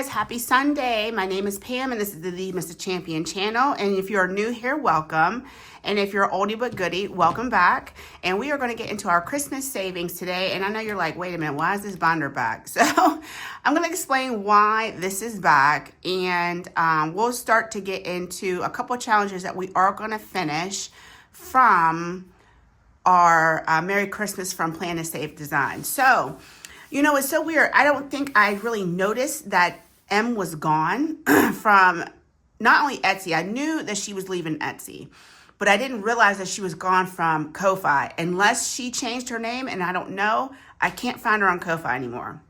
guys, happy Sunday. My name is Pam and this is the Mr. Champion channel. And if you're new here, welcome. And if you're oldie but goodie, welcome back. And we are going to get into our Christmas savings today. And I know you're like, wait a minute, why is this binder back? So I'm going to explain why this is back. And we'll start to get into a couple of challenges that we are going to finish from our Merry Christmas from Plan to Save Design. So, you know, it's so weird. I don't think I really noticed that M was gone from not only Etsy. I knew that she was leaving Etsy, but I didn't realize that she was gone from Ko-Fi. Unless she changed her name, and I don't know, I can't find her on Ko-Fi anymore.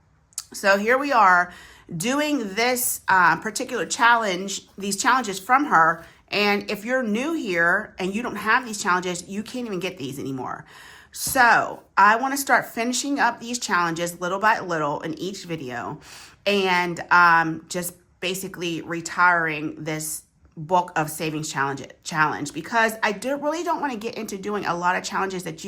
So here we are doing this particular challenge, these challenges from her. And if you're new here and you don't have these challenges, you can't even get these anymore. So I want to start finishing up these challenges little by little in each video and just basically retiring this book of savings challenge because I really don't want to get into doing a lot of challenges that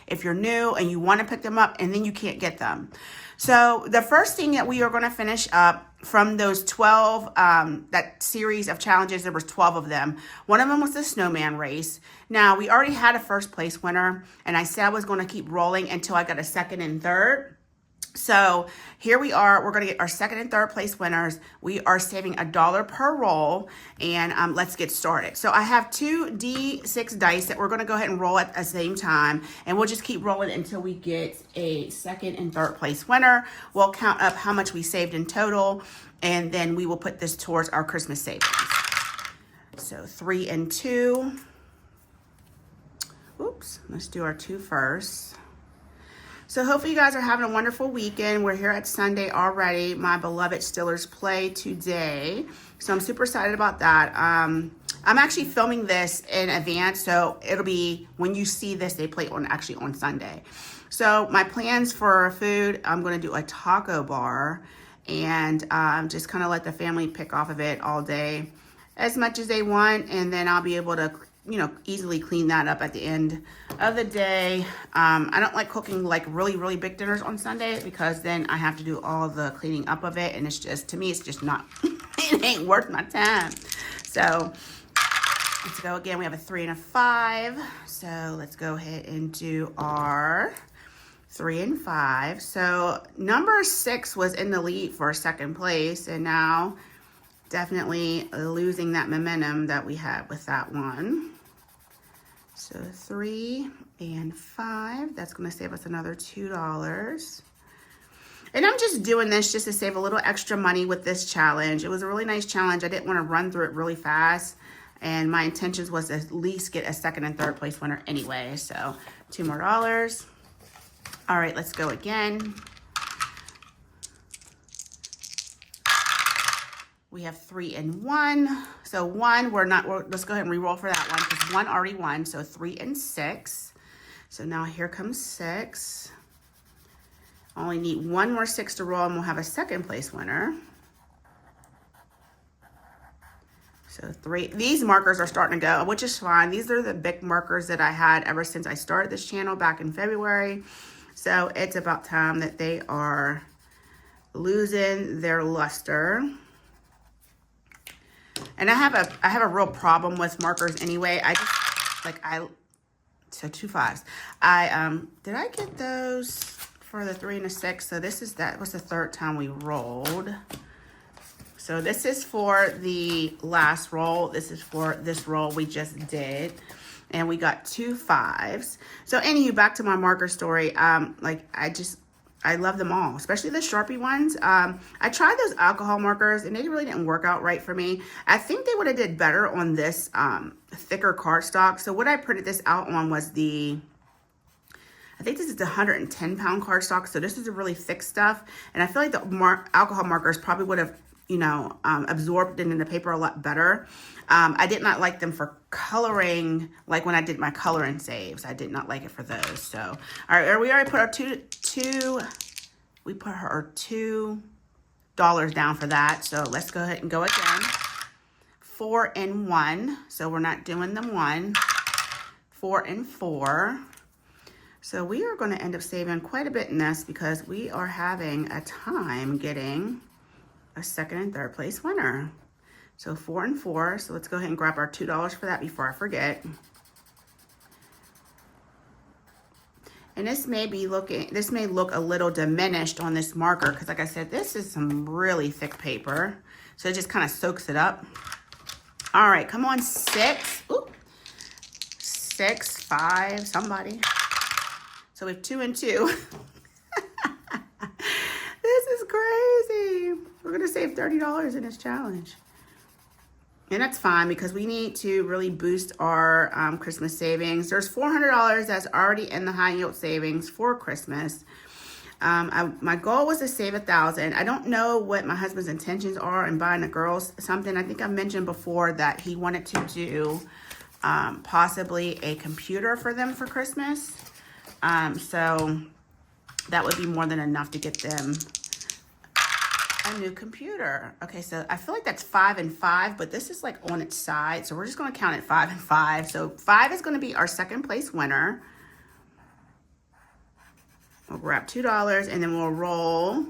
if you're new and you want to pick them up and then you can't get them. So the first thing that we are going to finish up from those 12, that series of challenges, there was 12 of them. One of them was the snowman race. Now, we already had a first place winner, and I said I was going to keep rolling until I got a second and third. So here we are. We're going to get our second and third place winners. We are saving $1 per roll, and let's get started. So I have two D6 dice that we're going to go ahead and roll at the same time, and we'll just keep rolling until we get a second and third place winner. We'll count up how much we saved in total, and then we will put this towards our Christmas savings. So 3 and 2. Oops, let's do our 2 first. So hopefully you guys are having a wonderful weekend. We're here at Sunday already. My beloved Steelers play today. So I'm super excited about that. I'm actually filming this in advance. So it'll be, when you see this, they play actually on Sunday. So my plans for food, I'm going to do a taco bar and just kind of let the family pick off of it all day as much as they want. And then I'll be able to easily clean that up at the end of the day. I don't like cooking like really big dinners on Sunday because then I have to do all the cleaning up of it. And it's just, to me, it's just not, it ain't worth my time. So let's go again. We have a 3 and a 5. So let's go ahead and do our 3 and 5. So number 6 was in the lead for second place. And now definitely losing that momentum that we had with that one. So 3 and 5, that's going to save us another $2. And I'm just doing this just to save a little extra money with this challenge. It was a really nice challenge. I didn't want to run through it really fast. And my intentions was to at least get a second and third place winner anyway. So $2 more. All right, let's go again. We have 3 and 1. So 1, let's go ahead and re-roll for that one because 1 already won. So 3 and 6. So now here comes 6. Only need 1 more 6 to roll and we'll have a second place winner. So 3. These markers are starting to go, which is fine. These are the big markers that I had ever since I started this channel back in February. So it's about time that they are losing their luster. And I have a real problem with markers anyway. So 2 5s. Did I get those for the 3 and a 6? So that was the third time we rolled. So this is for the last roll. This is for this roll we just did. And we got 2 5s. So anywho, back to my marker story. I love them all, especially the Sharpie ones. I tried those alcohol markers and they really didn't work out right for me. I think they would have did better on this thicker cardstock. So what I printed this out on was I think this is the 110 pound cardstock. So this is a really thick stuff. And I feel like the alcohol markers probably would have, absorbed into the paper a lot better. I did not like them for coloring, like when I did my coloring saves. I did not like it for those. So, all right, we already put our we put our $2 down for that. So let's go ahead and go again. 4 and 1. So we're not doing them 1. 4 and 4. So we are going to end up saving quite a bit in this because we are having a time getting a second and third place winner. So 4 and 4. So let's go ahead and grab our $2 for that before I forget. And this may look a little diminished on this marker because, like I said, this is some really thick paper. So it just kind of soaks it up. All right, come on, 6. Ooh. 6, 5, somebody. So we have 2 and 2. This is crazy. We're going to save $30 in this challenge. And that's fine because we need to really boost our Christmas savings. There's $400 that's already in the high yield savings for Christmas. My goal was to save $1,000. I don't know what my husband's intentions are in buying the girls something. I think I mentioned before that he wanted to do possibly a computer for them for Christmas. So that would be more than enough to get them a new computer. Okay, so I feel like that's 5 and 5, but this is like on its side. So we're just going to count it 5 and 5. So 5 is going to be our second place winner. We'll grab $2 and then we'll roll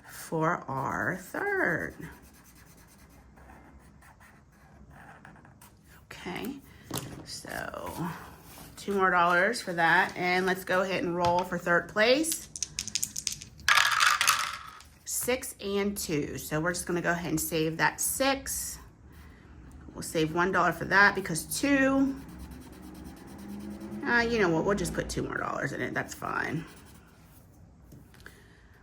for our third. Okay, so $2 more for that. And let's go ahead and roll for third place. 6 and 2. So we're just going to go ahead and save that 6. We'll save $1 for that because 2. You know what? We'll just put $2 more in it. That's fine.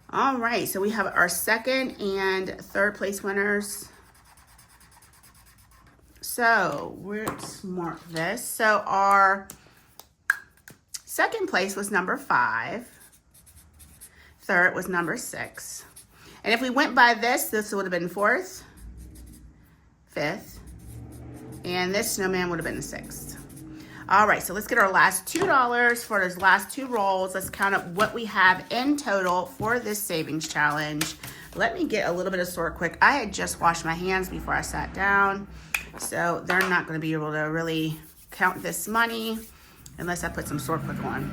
All right. So we have our second and third place winners. So let's mark this. So our second place was number 5. Third was number 6. And if we went by this would have been 4th, 5th, and this snowman would have been the 6th. All right, so let's get our last $2 for those last 2 rolls. Let's count up what we have in total for this savings challenge. Let me get a little bit of sort quick. I had just washed my hands before I sat down, so they're not going to be able to really count this money unless I put some sort quick on.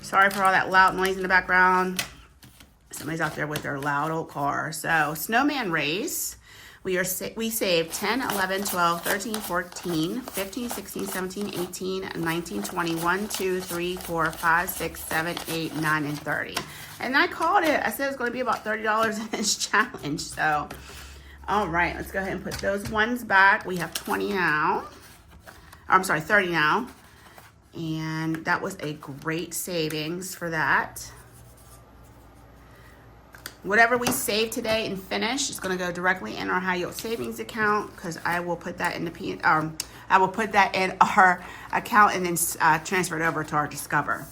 Sorry for all that loud noise in the background. Somebody's out there with their loud old car. So snowman race, we saved 10, 11, 12, 13, 14, 15, 16, 17, 18, 19, 20, 1, 2, 3, 4, 5, 6, 7, 8, 9, and 30. And I called it. I said it was going to be about $30 in this challenge. So, all right, let's go ahead and put those ones back. We have 20 now. I'm sorry, 30 now. And that was a great savings for that. Whatever we save today and finish is going to go directly in our high yield savings account because I will put that in the I will put that in our account and then transfer it over to our Discover.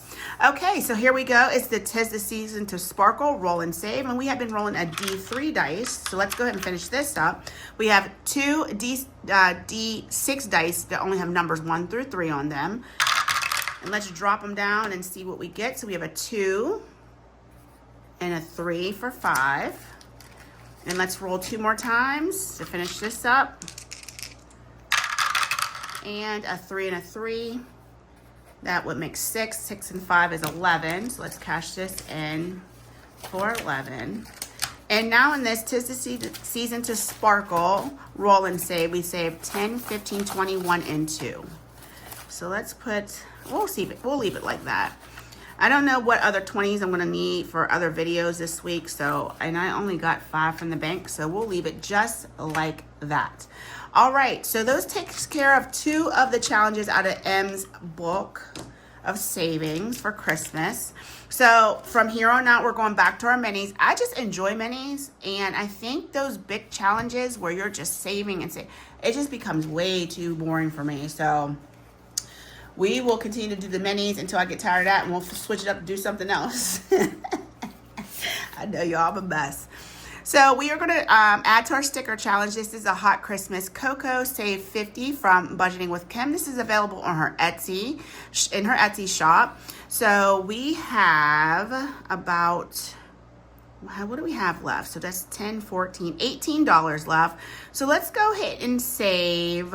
Okay, so here we go. It's the 'Tis the Season to Sparkle Roll and Save, and we have been rolling a D3 dice. So let's go ahead and finish this up. We have 2 D6 dice that only have numbers 1 through 3 on them, and let's drop them down and see what we get. So we have a 2. And a 3 for 5. And let's roll 2 more times to finish this up. And a 3 and a 3. That would make 6. 6 and 5 is 11. So let's cash this in for 11. And now in this 'Tis the Season to Sparkle Roll and Save, we save 10, 15, 20, 1, and 2. So let's put, we'll leave it like that. I don't know what other 20s I'm going to need for other videos this week. So, and I only got 5 from the bank. So we'll leave it just like that. All right. So those takes care of 2 of the challenges out of M's book of savings for Christmas. So from here on out, we're going back to our minis. I just enjoy minis. And I think those big challenges where you're just saving and saving, it just becomes way too boring for me. So we will continue to do the minis until I get tired of that, and we'll switch it up and do something else. I know y'all the best. So we are going to add to our sticker challenge. This is a Hot Christmas Cocoa Save 50 from Budgeting with Kim. This is available on her Etsy, in her Etsy shop. So we have about, what do we have left? So that's 10, 14, $18 left. So let's go ahead and save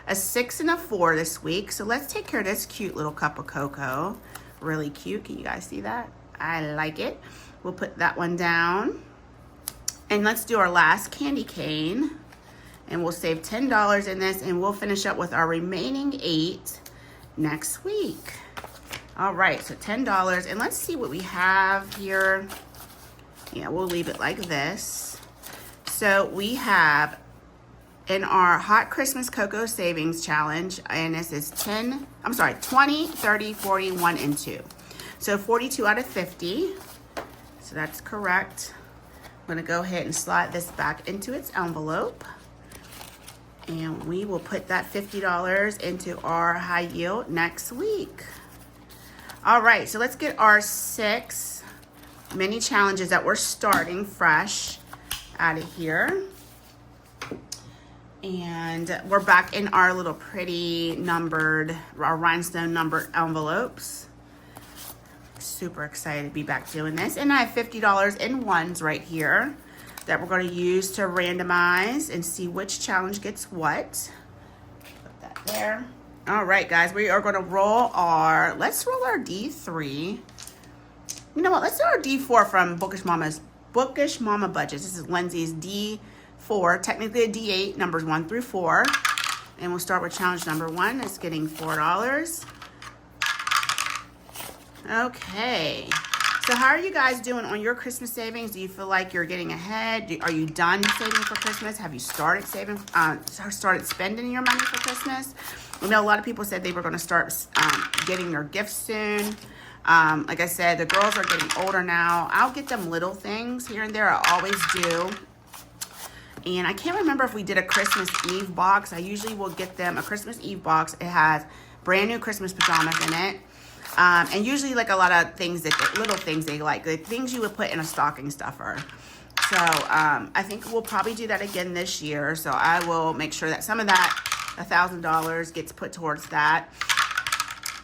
a 6 and a 4 this week. So let's take care of this cute little cup of cocoa. Really cute. Can you guys see that? I like it. We'll put that one down. And let's do our last candy cane. And we'll save $10 in this, and we'll finish up with our remaining 8 next week. All right, so $10. And let's see what we have here. Yeah, we'll leave it like this. So we have in our Hot Christmas Cocoa Savings Challenge, and this is 20, 30, 40, 1, and 2. So 42 out of 50. So that's correct. I'm gonna go ahead and slide this back into its envelope. And we will put that $50 into our high yield next week. All right, so let's get our 6 mini challenges that we're starting fresh out of here. And we're back in our little pretty numbered, our rhinestone numbered envelopes. Super excited to be back doing this. And I have $50 in ones right here that we're going to use to randomize and see which challenge gets what. Put that there. All right, guys, we are going to let's roll our D3. You know what? Let's do our D4 from Bookish Mama Budgets. This is Lindsay's D4, technically a D8, numbers 1 through 4. And we'll start with challenge number 1. It's getting $4. Okay. So how are you guys doing on your Christmas savings? Do you feel like you're getting ahead? Are you done saving for Christmas? Have you started saving, started spending your money for Christmas? I know a lot of people said they were going to start getting their gifts soon. Like I said, the girls are getting older now. I'll get them little things here and there. I always do. And I can't remember if we did a Christmas Eve box. I usually will get them a Christmas Eve box. It has brand new Christmas pajamas in it. And usually like a lot of things little things they like things you would put in a stocking stuffer. So I think we'll probably do that again this year. So I will make sure that some of that $1,000 gets put towards that.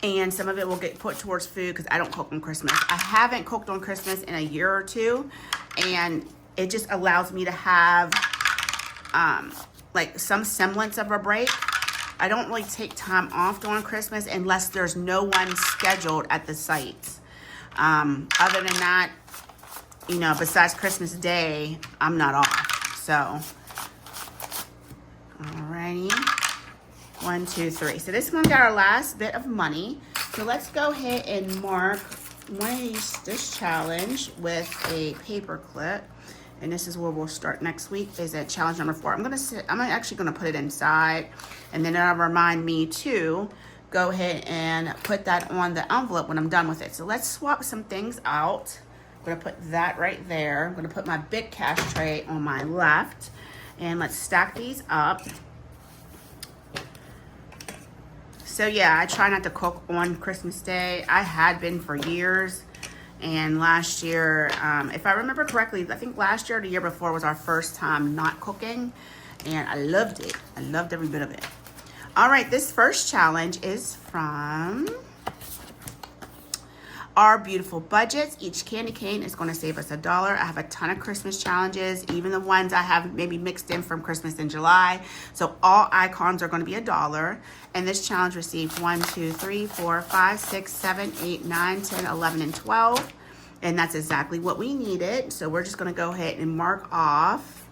And some of it will get put towards food because I don't cook on Christmas. I haven't cooked on Christmas in a year or two. And it just allows me to have like some semblance of a break. I don't really take time off during Christmas unless there's no one scheduled at the site. Other than that, you know, besides Christmas Day, I'm not off. So, alrighty. 1, 2, 3. So this one got our last bit of money. So let's go ahead and mark this challenge with a paper clip. And this is where we'll start next week, is at challenge number 4. I'm actually gonna put it inside, and then it'll remind me to go ahead and put that on the envelope when I'm done with it. So let's swap some things out. I'm gonna put that right there. I'm gonna put my big cash tray on my left, and let's stack these up. So yeah, I try not to cook on Christmas Day. I had been for years. And last year, if I remember correctly, I think last year or the year before was our first time not cooking. And I loved it. I loved every bit of it. All right, this first challenge is from Our Beautiful Budgets. Each candy cane is going to save us $1. I have a ton of Christmas challenges, even the ones I have maybe mixed in from Christmas in July. So all icons are going to be $1. And this challenge received 1, 2, 3, 4, 5, 6, 7, 8, 9, 10, 11, and 12. And that's exactly what we needed. So we're just going to go ahead and mark off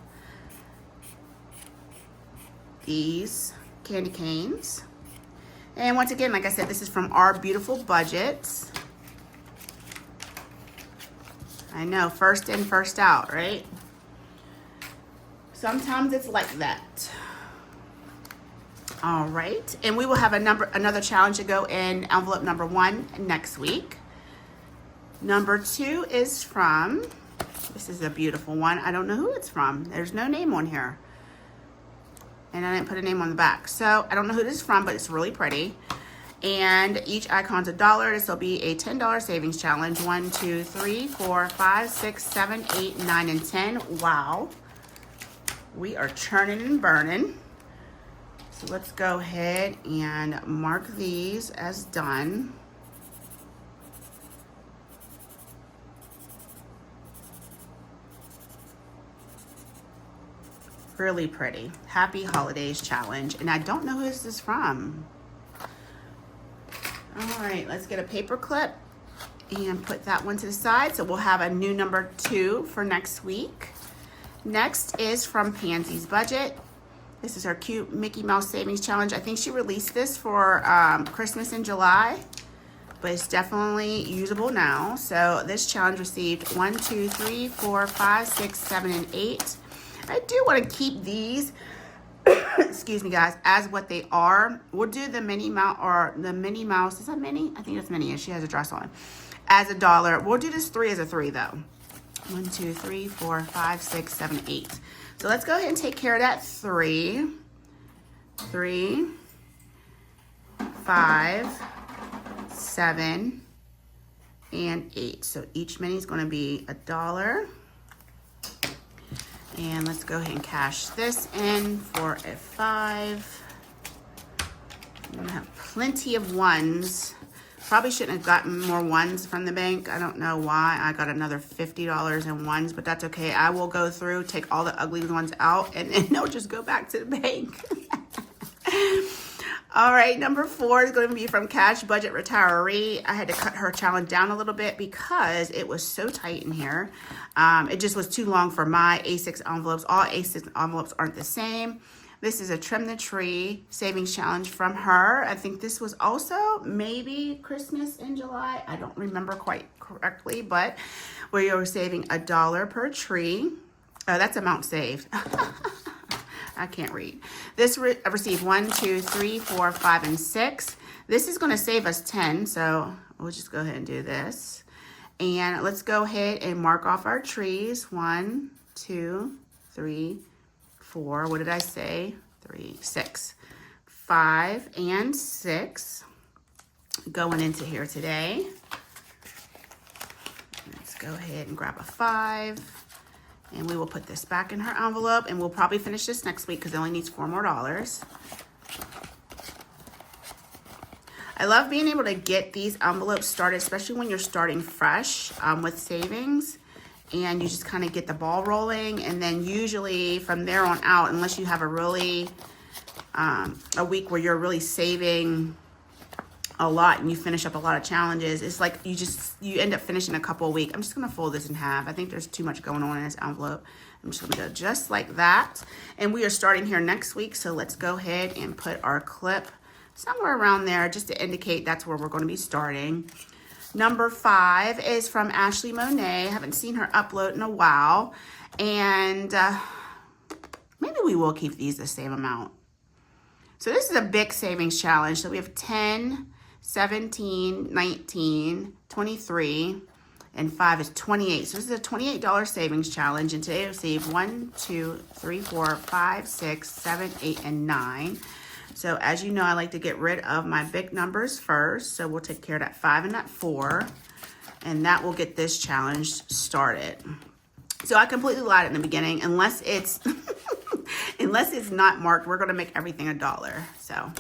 these candy canes. And once again, like I said, this is from Our Beautiful Budgets. I know, first in, first out, right? Sometimes it's like that. All right, and we will have another challenge to go in envelope number 1 next week. Number 2 is from, this is a beautiful one. I don't know who it's from. There's no name on here. And I didn't put a name on the back. So I don't know who this is from, but it's really pretty. And each icon's $1. This will be a $10 savings challenge. 1, 2, 3, 4, 5, 6, 7, 8, 9, and 10. Wow. We are churning and burning. So let's go ahead and mark these as done. Really pretty. Happy Holidays challenge. And I don't know who this is from. All right, let's get a paper clip and put that one to the side. So we'll have a new number 2 for next week. Next is from Pansy's Budget. This is her cute Mickey Mouse Savings Challenge. I think she released this for Christmas in July, but it's definitely usable now. So this challenge received 1, 2, 3, 4, 5, 6, 7, and 8. I do want to keep these, excuse me guys, as what they are. We'll do the Minnie Mouse, or the Minnie Mouse, is that Minnie? I think it's Minnie, and she has a dress on, as $1. We'll do this 3 as a 3 though. 1, 2, 3, 4, 5, 6, 7, 8. So let's go ahead and take care of that 3, 3, 5, 7, and 8. So each mini is going to be $1. And let's go ahead and cash this in for a 5. I'm going to have plenty of 1s. Probably shouldn't have gotten more 1s from the bank. I don't know why. I got another $50 in 1s, but that's okay. I will go through, take all the ugly ones out, and then they'll just go back to the bank. All right, number 4 is going to be from Cash Budget Retiree. I had to cut her challenge down a little bit because it was so tight in here. It just was too long for my A6 envelopes. All A6 envelopes aren't the same. This is a Trim the Tree savings challenge from her. I think this was also maybe Christmas in July. I don't remember quite correctly, but we are saving $1 per tree. Oh, that's amount saved. I can't read. This received 1, 2, 3, 4, 5, and 6. This is going to save us 10, so we'll just go ahead and do this. And let's go ahead and mark off our trees. 1, 2, 3, 4. What did I say? 3, 6. 5 and 6 going into here today. Let's go ahead and grab a 5. And we will put this back in her envelope, and we'll probably finish this next week because it only needs $4 more. I love being able to get these envelopes started, especially when you're starting fresh with savings, and you just kind of get the ball rolling. And then usually from there on out, unless you have a really a week where you're really saving a lot and you finish up a lot of challenges, it's like you end up finishing a couple a week. I'm just going to fold this in half. I think there's too much going on in this envelope. I'm just going to go just like that. And we are starting here next week, so let's go ahead and put our clip somewhere around there just to indicate that's where we're going to be starting. Number 5 is from Ashley Monet. I haven't seen her upload in a while, and maybe we will keep these the same amount. So this is a big savings challenge. So we have 10, 17, 19, 23, and 5 is 28. So this is a $28 savings challenge, and today I received 1, 2, 3, 4, 5, 6, 7, 8, and 9. So as you know, I like to get rid of my big numbers first. So we'll take care of that 5 and that 4, and that will get this challenge started. So I completely lied in the beginning. Unless it's unless it's not marked, we're going to make everything $1. So,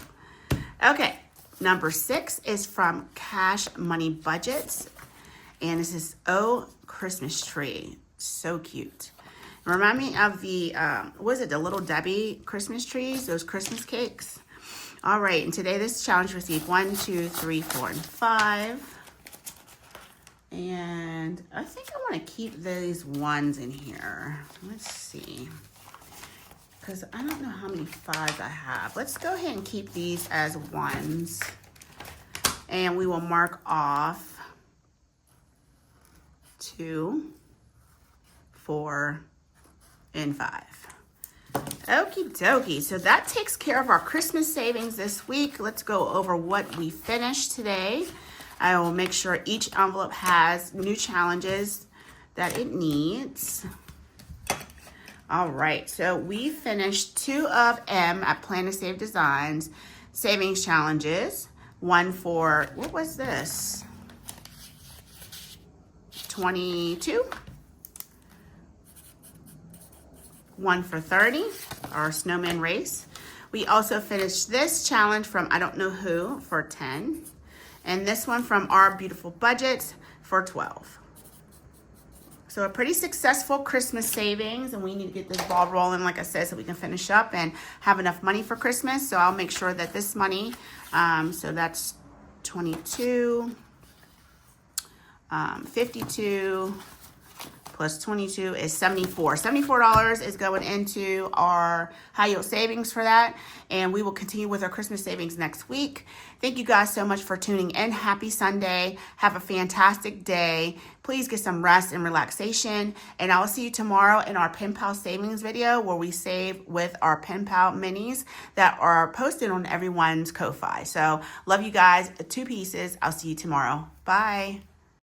okay. Number 6 is from Cash Money Budgets, and this is Oh Christmas Tree. So cute. Remind me of the, what is it, the Little Debbie Christmas trees, those Christmas cakes. All right, and today this challenge received 1, 2, 3, 4, and 5. And I think I want to keep these 1s in here. Let's see. Because I don't know how many 5s I have. Let's go ahead and keep these as 1s. And we will mark off 2, 4, and 5. Okie dokie. So that takes care of our Christmas savings this week. Let's go over what we finished today. I will make sure each envelope has new challenges that it needs. All right, so we finished 2 of M at Plan to Save Designs savings challenges. 1 for, what was this? 22. 1 for 30, our snowman race. We also finished this challenge from I Don't Know Who for 10. And this one from Our Beautiful Budgets for 12. So a pretty successful Christmas savings, and we need to get this ball rolling, like I said, so we can finish up and have enough money for Christmas. So I'll make sure that this money, so that's 22, 52 plus 22 is $74. $74 is going into our high yield savings for that. And we will continue with our Christmas savings next week. Thank you guys so much for tuning in. Happy Sunday. Have a fantastic day. Please get some rest and relaxation. And I will see you tomorrow in our Pen Pal savings video where we save with our Pen Pal minis that are posted on everyone's Ko-Fi. So love you guys. 2 pieces. I'll see you tomorrow. Bye.